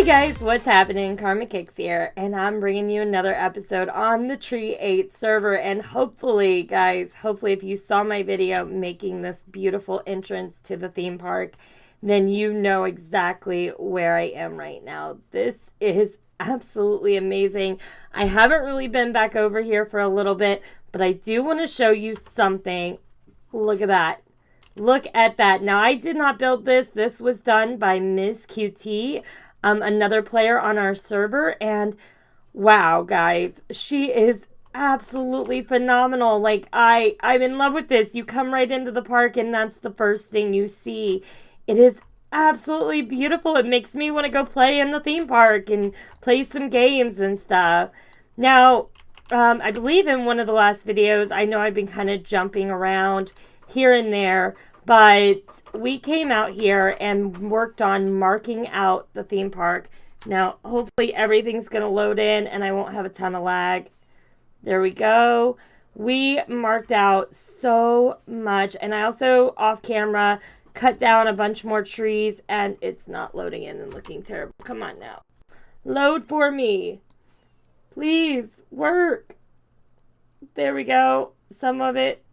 Hey guys, what's happening? Karma Kicks here, and I'm bringing you another episode on the Tree 8 server, and hopefully, guys, if you saw my video making this beautiful entrance to the theme park, then you know exactly where I am right now. This is absolutely amazing. I haven't really been back over here for a little bit, but I do want to show you something. Look at that. Look at that. Now, I did not build this. This was done by Ms. QT, another player on our server. And wow, guys, she is absolutely phenomenal. Like, I'm in love with this. You come right into the park and that's the first thing you see. It is absolutely beautiful. It makes me want to go play in the theme park and play some games and stuff. Now, I believe in one of the last videos, I know I've been kind of jumping around here and there, but we came out here and worked on marking out the theme park. Now, hopefully everything's going to load in and I won't have a ton of lag. There we go. We marked out so much, and I also, off camera, cut down a bunch more trees, and it's not loading in and looking terrible. Come on now. Load for me. Please, work. There we go. Some of it.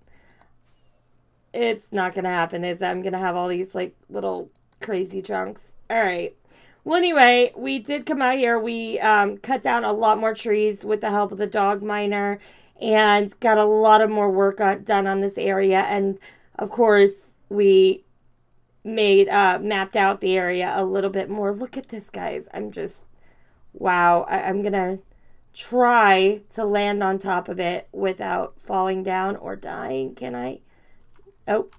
It's not going to happen, is it? I'm going to have all these, like, little crazy chunks. All right. Well, anyway, we did come out here. We cut down a lot more trees with the help of the dog miner and got a lot of more work done on this area. And, of course, we made mapped out the area a little bit more. Look at this, guys. I'm just, wow. I'm going to try to land on top of it without falling down or dying. Can I? Oh,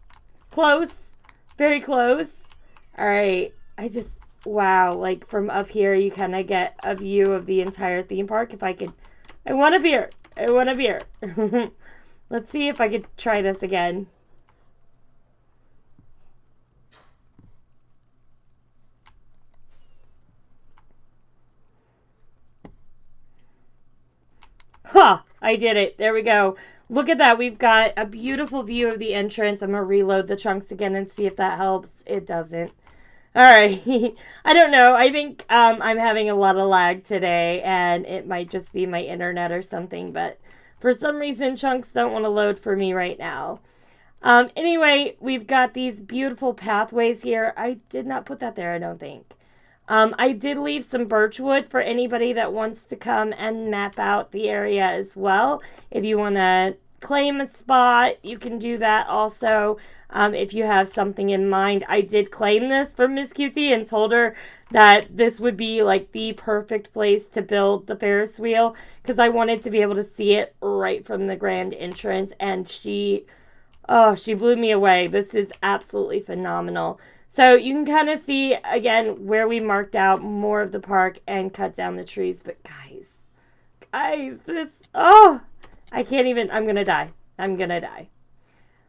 close. Very close. All right. Wow. Like, from up here, you kind of get a view of the entire theme park. If I could, I want a beer. I want a beer. Let's see if I could try this again. Huh, I did it. There we go. Look at that. We've got a beautiful view of the entrance. I'm going to reload the chunks again and see if that helps. It doesn't. All right. I don't know. I think I'm having a lot of lag today, and it might just be my internet or something, but for some reason, chunks don't want to load for me right now. Anyway, we've got these beautiful pathways here. I did not put that there, I don't think. I did leave some birchwood for anybody that wants to come and map out the area as well. If you want to claim a spot, you can do that also. If you have something in mind, I did claim this for Miss QT and told her that this would be like the perfect place to build the Ferris wheel because I wanted to be able to see it right from the grand entrance, and she blew me away. This is absolutely phenomenal. So you can kind of see, again, where we marked out more of the park and cut down the trees. But guys, this, I can't even, I'm going to die. I'm going to die.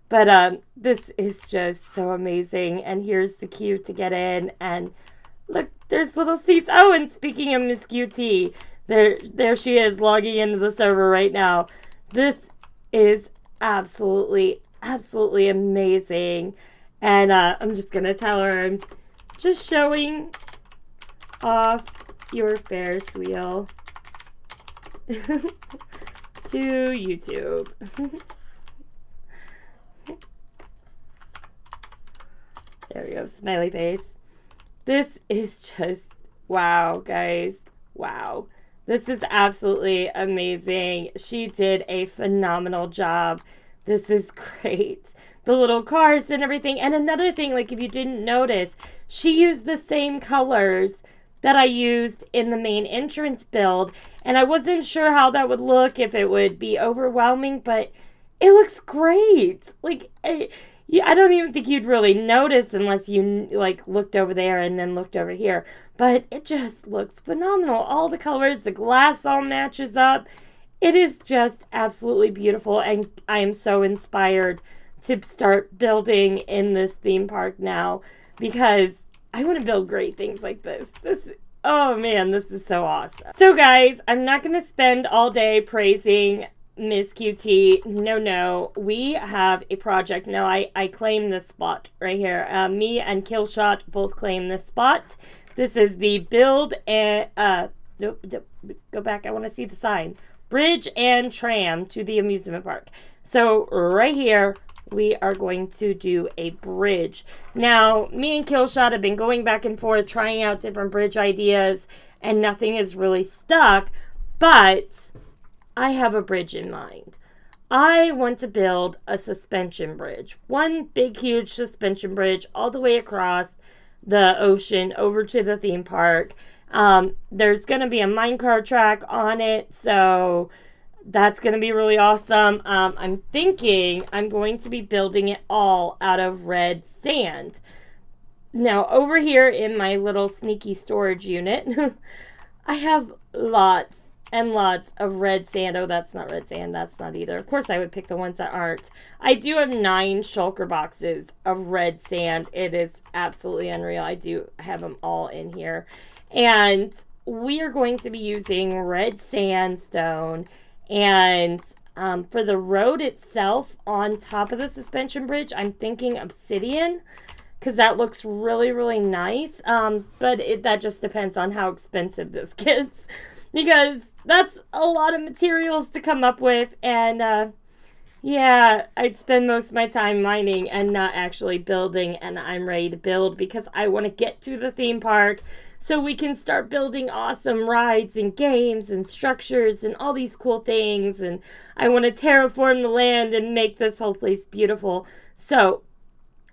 But this is just so amazing. And here's the queue to get in. And look, there's little seats. Oh, and speaking of Miss QT, there she is logging into the server right now. This is absolutely amazing. And I'm just going to tell her I'm just showing off your Ferris wheel to YouTube. There we go, smiley face. This is just, wow, guys. Wow. This is absolutely amazing. She did a phenomenal job. This is great. The little cars and everything. And another thing, like if you didn't notice, she used the same colors that I used in the main entrance build. And I wasn't sure how that would look, if it would be overwhelming, but it looks great. Like, I don't even think you'd really notice unless you like looked over there and then looked over here. But it just looks phenomenal. All the colors, the glass all matches up. It is just absolutely beautiful, and I am so inspired to start building in this theme park now because I want to build great things like this. Oh man, this is so awesome. So guys, I'm not going to spend all day praising Miss QT, no. We have a project. No, I claim this spot right here. Me and Killshot both claim this spot. This is the build and, nope, go back. I want to see the sign. Bridge and tram to the amusement park. So right here, we are going to do a bridge. Now, me and Killshot have been going back and forth, trying out different bridge ideas, and nothing is really stuck, but I have a bridge in mind. I want to build a suspension bridge. One big, huge suspension bridge all the way across the ocean over to the theme park. There's going to be a minecart track on it, so that's going to be really awesome. I'm thinking I'm going to be building it all out of red sand. Now, over here in my little sneaky storage unit, I have lots and lots of red sand. Oh, that's not red sand. That's not either. Of course, I would pick the ones that aren't. I do have 9 shulker boxes of red sand. It is absolutely unreal. I do have them all in here. And we are going to be using red sandstone. And for the road itself on top of the suspension bridge, I'm thinking obsidian, because that looks really, really nice. But that just depends on how expensive this gets, because that's a lot of materials to come up with. And yeah, I'd spend most of my time mining and not actually building. And I'm ready to build because I want to get to the theme park so we can start building awesome rides and games and structures and all these cool things. And I want to terraform the land and make this whole place beautiful. So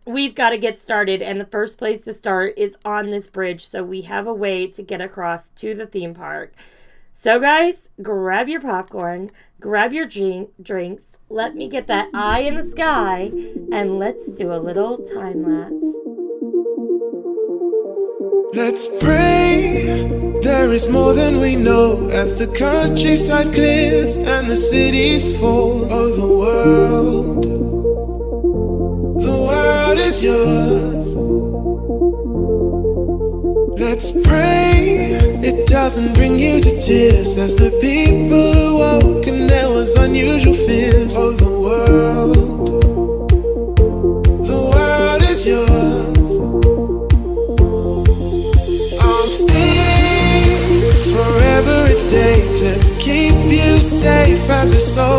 we've got to get started. And the first place to start is on this bridge, so we have a way to get across to the theme park. So guys, grab your popcorn, grab your drinks. Let me get that eye in the sky, and let's do a little time lapse. Let's pray there is more than we know as the countryside clears and the cities fall. Oh, the world is yours. Let's pray it doesn't bring you to tears as the people awoke and there was unusual fears. Oh, the world is yours. I'll stay for every day to keep you safe as it's so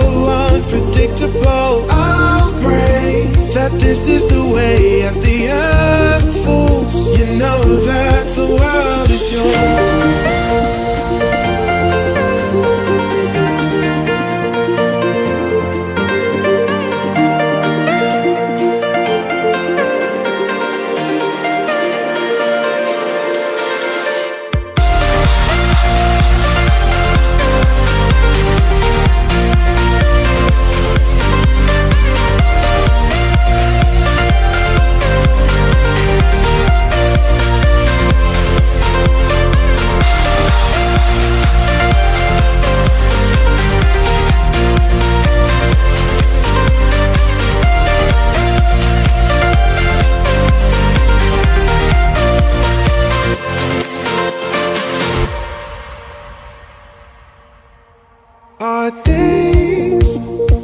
unpredictable. I'll pray that this is the way as the earth falls. You know that the world is yours. Our days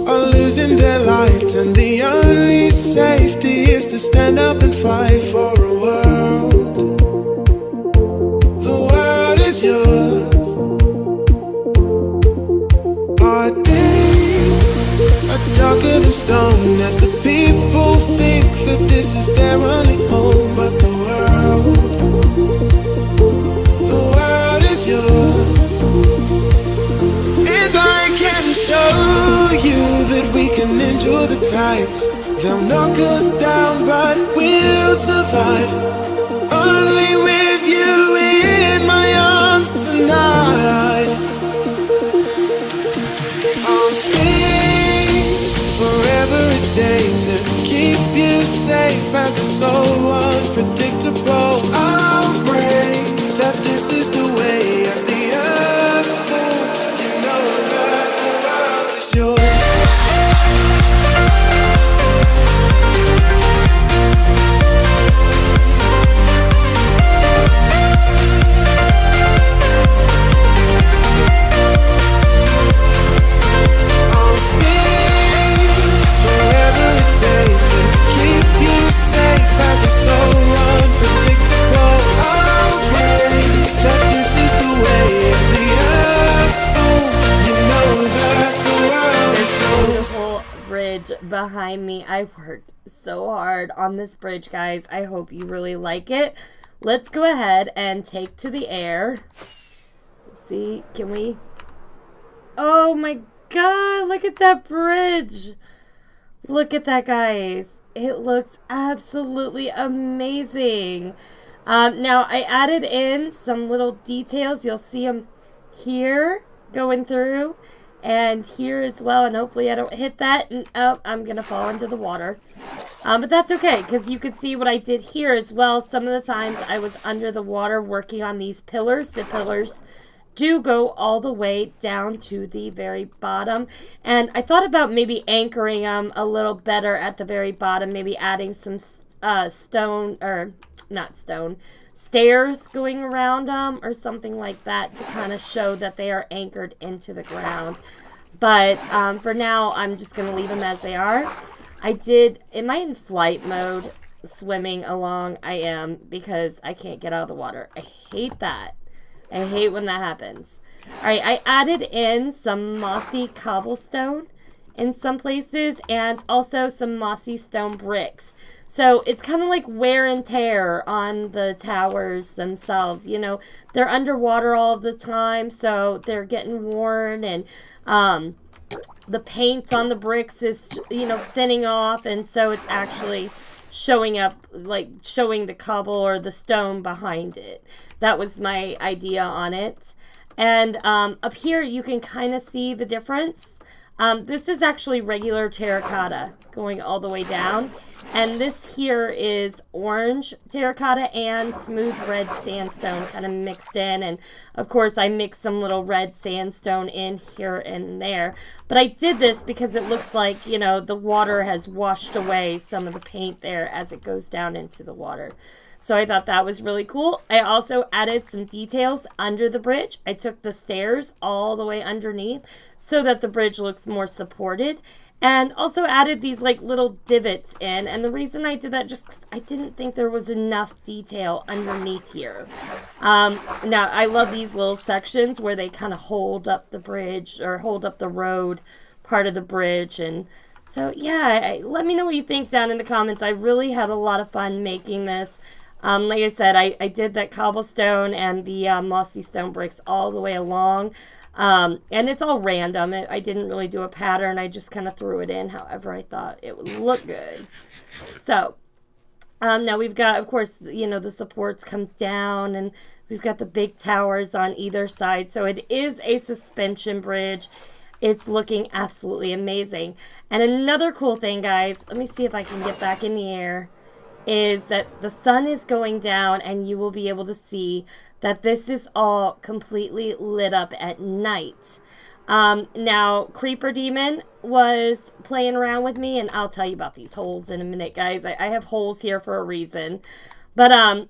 are losing their light, and the only safety is to stand up and fight for a world. The world is yours. Our days are darker than stone as the people think that this is their only home. But the world is yours. And I can show you that we can endure the tides. They'll knock us down, but we'll survive. Only with you in my arms tonight. I'll stay for every day to keep you safe as it's so unpredictable. I'll pray that this is the way as the earth falls. You know that the world is yours. I'll behind me. I worked so hard on this bridge, guys. I hope you really like it. Let's go ahead and take to the air. Let's see, can we? Oh my God, look at that bridge. Look at that, guys. It looks absolutely amazing. Now, I added in some little details. You'll see them here going through and here as well. And hopefully I don't hit that. And oh, I'm going to fall into the water. But that's okay because you can see what I did here as well. Some of the times I was under the water working on these pillars. The pillars do go all the way down to the very bottom, and I thought about maybe anchoring them a little better at the very bottom, maybe adding some stairs going around them or something like that to kind of show that they are anchored into the ground. But for now, I'm just going to leave them as they are. Am I in flight mode swimming along? I am, because I can't get out of the water. I hate that. I hate when that happens. Alright, I added in some mossy cobblestone in some places and also some mossy stone bricks. So it's kind of like wear and tear on the towers themselves. You know, they're underwater all the time, so they're getting worn, and the paint on the bricks is, you know, thinning off, and so it's actually showing up, like showing the cobble or the stone behind it. That was my idea on it. And up here you can kind of see the difference. This is actually regular terracotta going all the way down, and this here is orange terracotta and smooth red sandstone kind of mixed in. And of course I mixed some little red sandstone in here and there, but I did this because it looks like, you know, the water has washed away some of the paint there as it goes down into the water. So I thought that was really cool. I also added some details under the bridge. I took the stairs all the way underneath so that the bridge looks more supported, and also added these like little divots in. And the reason I did that, just 'cause I didn't think there was enough detail underneath here. Now I love these little sections where they kind of hold up the bridge or hold up the road part of the bridge. And so yeah, let me know what you think down in the comments. I really had a lot of fun making this. Like I said, I did that cobblestone and the mossy stone bricks all the way along. And it's all random. I didn't really do a pattern. I just kind of threw it in however I thought it would look good. So, now we've got, of course, you know, the supports come down, and we've got the big towers on either side. So it is a suspension bridge. It's looking absolutely amazing. And another cool thing, guys, let me see if I can get back in the air, is that the sun is going down, and you will be able to see that this is all completely lit up at night. Now, Creeper Demon was playing around with me, and I'll tell you about these holes in a minute, guys. I have holes here for a reason. But,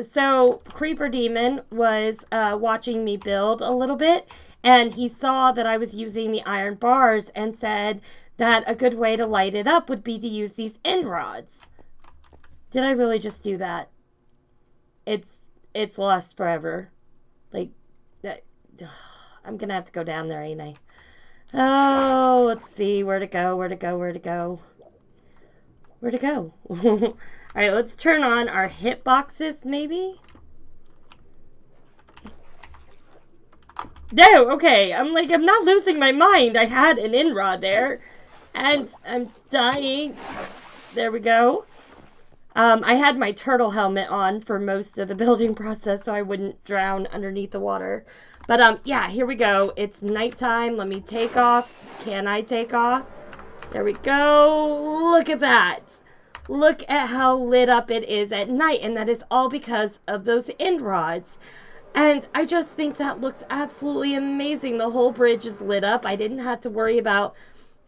so Creeper Demon was watching me build a little bit, and he saw that I was using the iron bars and said that a good way to light it up would be to use these end rods. Did I really just do that? It's lost forever. Like, I'm gonna have to go down there, ain't I? Oh, let's see. Where to go, where to go, where to go. Where to go? Alright, let's turn on our hit boxes, maybe? No, okay. I'm not losing my mind. I had an end rod there, and I'm dying. There we go. I had my turtle helmet on for most of the building process so I wouldn't drown underneath the water. But, yeah, here we go. It's nighttime. Let me take off. Can I take off? There we go. Look at that. Look at how lit up it is at night. And that is all because of those end rods. And I just think that looks absolutely amazing. The whole bridge is lit up. I didn't have to worry about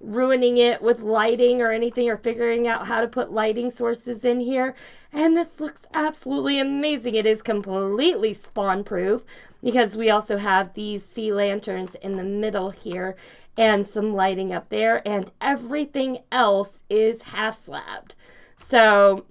ruining it with lighting or anything, or figuring out how to put lighting sources in here. And this looks absolutely amazing. It is completely spawn proof because we also have these sea lanterns in the middle here and some lighting up there, and everything else is half slabbed. So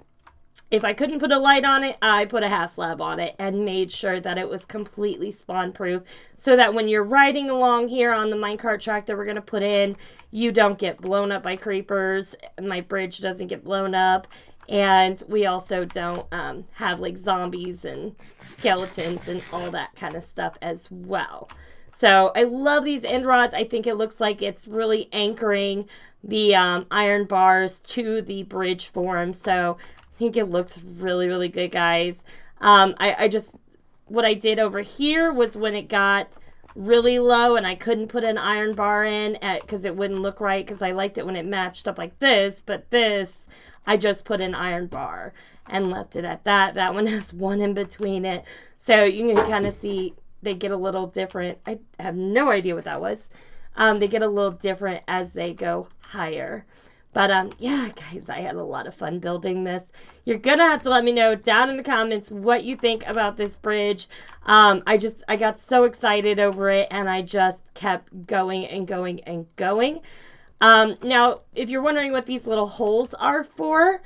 if I couldn't put a light on it, I put a half slab on it and made sure that it was completely spawn proof so that when you're riding along here on the minecart track that we're going to put in, you don't get blown up by creepers. My bridge doesn't get blown up. And we also don't have like zombies and skeletons and all that kind of stuff as well. So I love these end rods. I think it looks like it's really anchoring the iron bars to the bridge form. So I think it looks really, really good, guys. What I did over here was when it got really low and I couldn't put an iron bar in because it wouldn't look right, because I liked it when it matched up like this, but this, I just put an iron bar and left it at that. That one has one in between it. So you can kind of see they get a little different. I have no idea what that was. They get a little different as they go higher. But yeah, guys, I had a lot of fun building this. You're going to have to let me know down in the comments what you think about this bridge. I got so excited over it, and I just kept going and going and going. Now, if you're wondering what these little holes are for,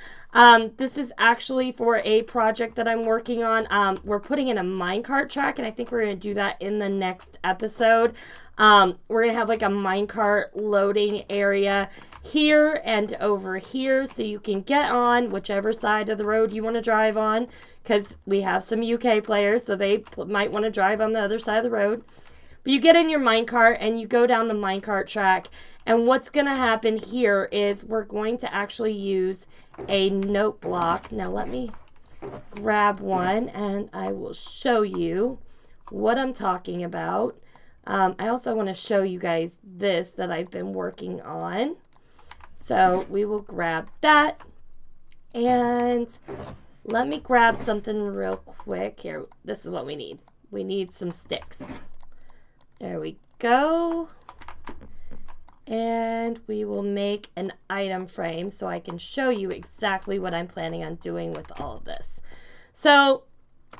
this is actually for a project that I'm working on. We're putting in a minecart track, and I think we're going to do that in the next episode. We're going to have like a minecart loading area here and over here, so you can get on whichever side of the road you want to drive on, because we have some UK players, so they might want to drive on the other side of the road. But you get in your minecart and you go down the minecart track, and what's going to happen here is we're going to actually use a note block. Now let me grab one and I will show you what I'm talking about. I also want to show you guys this that I've been working on. So we will grab that, and let me grab something real quick here. This is what we need. We need some sticks. There we go. And we will make an item frame so I can show you exactly what I'm planning on doing with all of this. So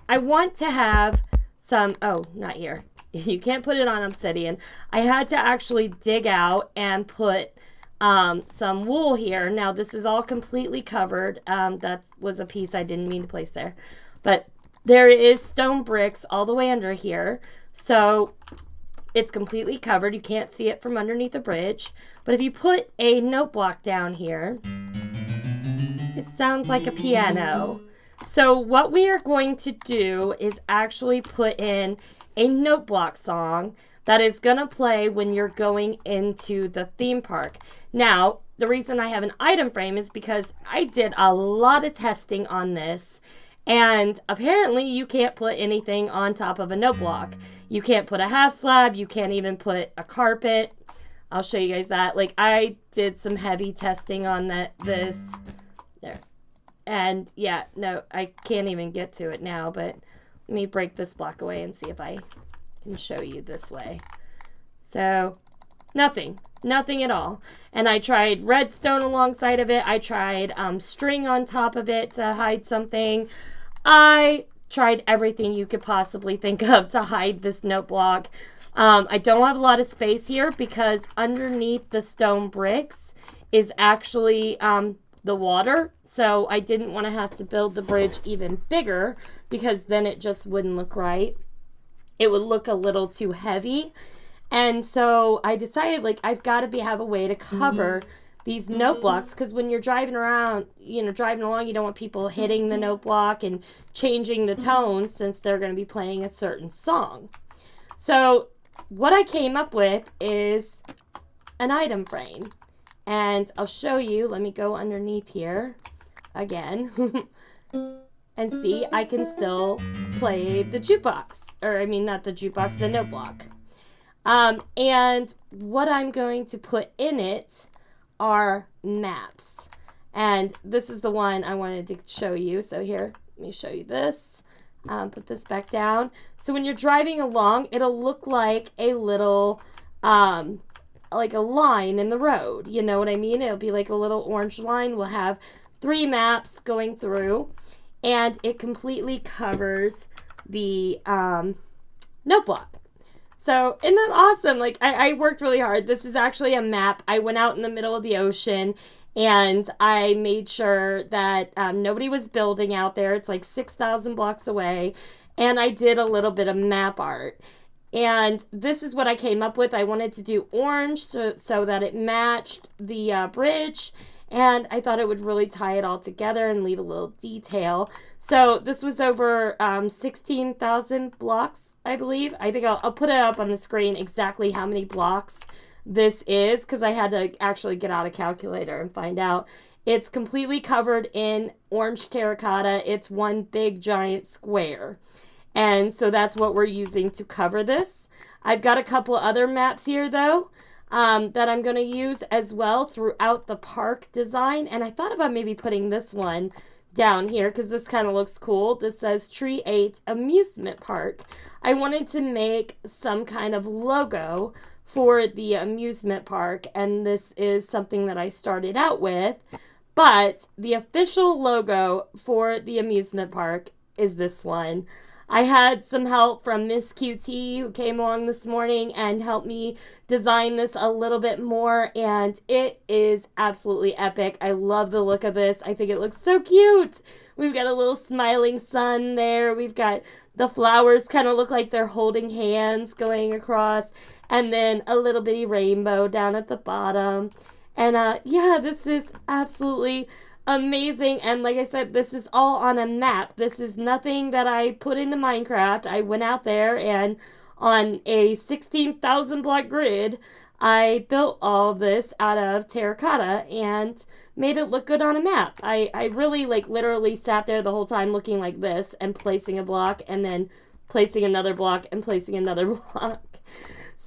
I want to have some, oh, not here. You can't put it on obsidian. I had to actually dig out and put some wool here. Now this is all completely covered. That was a piece I didn't mean to place there. But there is stone bricks all the way under here. So it's completely covered. You can't see it from underneath the bridge. But if you put a note block down here, it sounds like a piano. So what we are going to do is actually put in a note block song that is going to play when you're going into the theme park. Now, the reason I have an item frame is because I did a lot of testing on this, and apparently you can't put anything on top of a note block. You can't put a half slab, you can't even put a carpet. I'll show you guys that. Like, I did some heavy testing on this. There. And yeah, no, I can't even get to it now, but let me break this block away and see if I can show you this way. So, nothing at all. And I tried redstone alongside of it. I tried string on top of it to hide something. I tried everything you could possibly think of to hide this note block. I don't have a lot of space here because underneath the stone bricks is actually the water. So I didn't want to have to build the bridge even bigger because then it just wouldn't look right. It would look a little too heavy. And so I decided, like, I've got to have a way to cover these note blocks, because when you're driving around, driving along, you don't want people hitting the note block and changing the tones since they're going to be playing a certain song. So what I came up with is an item frame. And I'll show you. Let me go underneath here again. And see, I can still play the jukebox. Or, I mean, not the jukebox, the note block. And what I'm going to put in it are maps. And this is the one I wanted to show you. So here, let me show you this. Put this back down. So when you're driving along, it'll look like a little, like a line in the road. You know what I mean? It'll be like a little orange line. We'll have 3 maps going through. And it completely covers the note block. So, isn't that awesome? Like, I worked really hard. This is actually a map. I went out in the middle of the ocean and I made sure that nobody was building out there. It's like 6,000 blocks away. And I did a little bit of map art. And this is what I came up with. I wanted to do orange so that it matched the bridge. And I thought it would really tie it all together and leave a little detail. So this was over 16,000 blocks, I believe. I think I'll put it up on the screen exactly how many blocks this is, because I had to actually get out a calculator and find out. It's completely covered in orange terracotta. It's one big giant square. And so that's what we're using to cover this. I've got a couple other maps here, though, that I'm going to use as well throughout the park design. And I thought about maybe putting this one down here because this kind of looks cool. This says Tree 8 Amusement Park. I wanted to make some kind of logo for the amusement park, and this is something that I started out with. But the official logo for the amusement park is this one. I had some help from Miss QT who came along this morning and helped me design this a little bit more, and it is absolutely epic. I love the look of this. I think it looks so cute. We've got a little smiling sun there. We've got the flowers kind of look like they're holding hands going across, and then a little bitty rainbow down at the bottom. And yeah, this is absolutely amazing. And like I said, this is all on a map. This is nothing that I put into Minecraft. I went out there and on a 16,000 block grid, I built all of this out of terracotta and made it look good on a map. I really like literally sat there the whole time looking like this and placing a block and then placing another block and placing another block.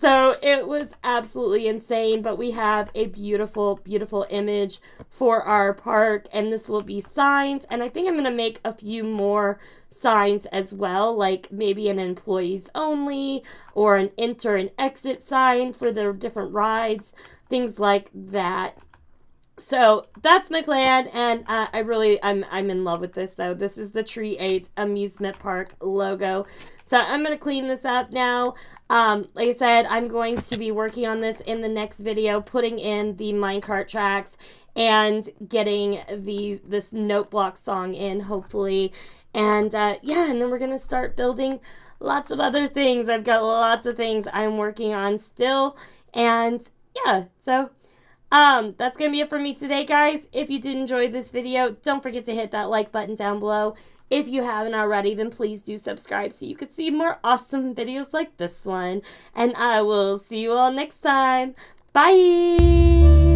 So it was absolutely insane, but we have a beautiful, beautiful image for our park, and this will be signs, and I think I'm going to make a few more signs as well, like maybe an employees only or an enter and exit sign for the different rides, things like that. So that's my plan, and I'm in love with this, though. This is the Tree 8 Amusement Park logo. So I'm going to clean this up now. Like I said, I'm going to be working on this in the next video, putting in the minecart tracks and getting this note block song in, hopefully. And yeah, and then we're going to start building lots of other things. I've got lots of things I'm working on still. And yeah, so that's going to be it for me today, guys. If you did enjoy this video, don't forget to hit that like button down below. If you haven't already, then please do subscribe so you can see more awesome videos like this one. And I will see you all next time. Bye!